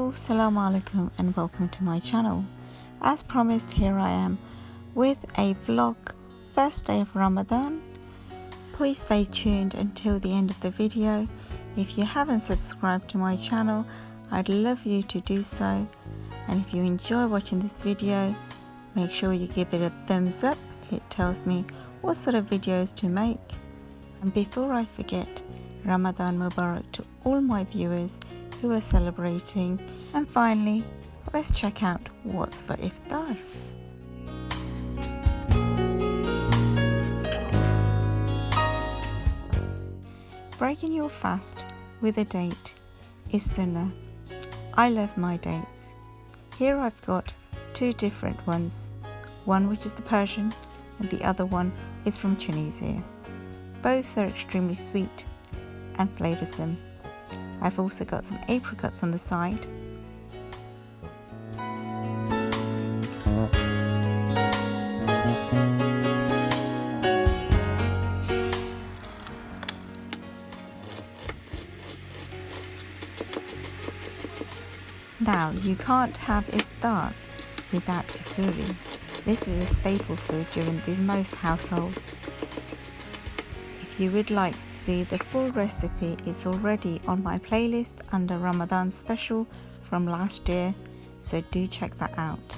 Hello, Assalamu alaikum and welcome to my channel. As promised, here I am with a vlog, first day of Ramadan. Please stay tuned until the end of the video. If you haven't subscribed to my channel, I'd love you to do so. And if you enjoy watching this video, make sure you give it a thumbs up. It tells me what sort of videos to make. And before I forget, Ramadan Mubarak to all my viewers who are celebrating. And finally, let's check out what's for Iftar. Breaking your fast with a date is sunnah. I love my dates. Here I've got two different ones, one which is the Persian and the other one is from Tunisia. Both are extremely sweet and flavoursome. I've also got some apricots on the side. Now, you can't have Iftar without kasuri. This is a staple food during most households. If you would like to see the full recipe, it's already on my playlist under Ramadan special from last year, so do check that out.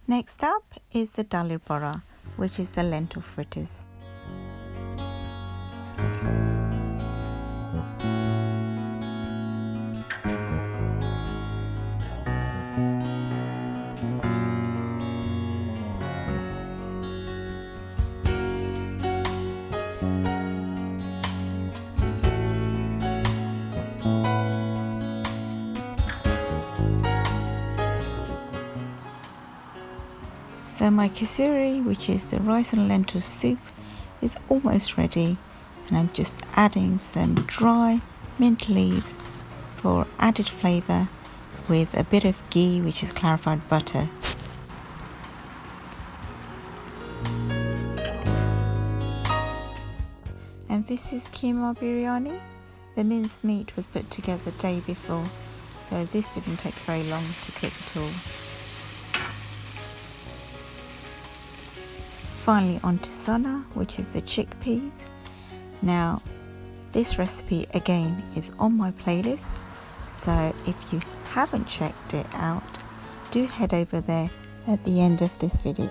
Next up is the dalir bora, which is the lentil fritters. So my kasuri, which is the rice and lentil soup, is almost ready, and I'm just adding some dry mint leaves for added flavour with a bit of ghee, which is clarified butter. And this is keema biryani. The minced meat was put together the day before, so this didn't take very long to cook at all. Finally, on to sana, which is the chickpeas. Now, this recipe again is on my playlist, so if you haven't checked it out, do head over there at the end of this video.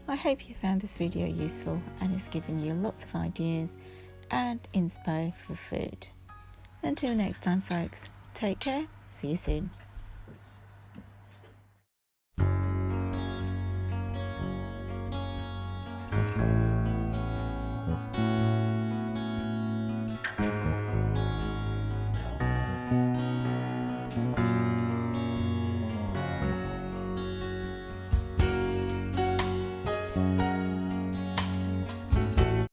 I hope you found this video useful and it's given you lots of ideas and inspo for food. Until next time folks, take care, see you soon.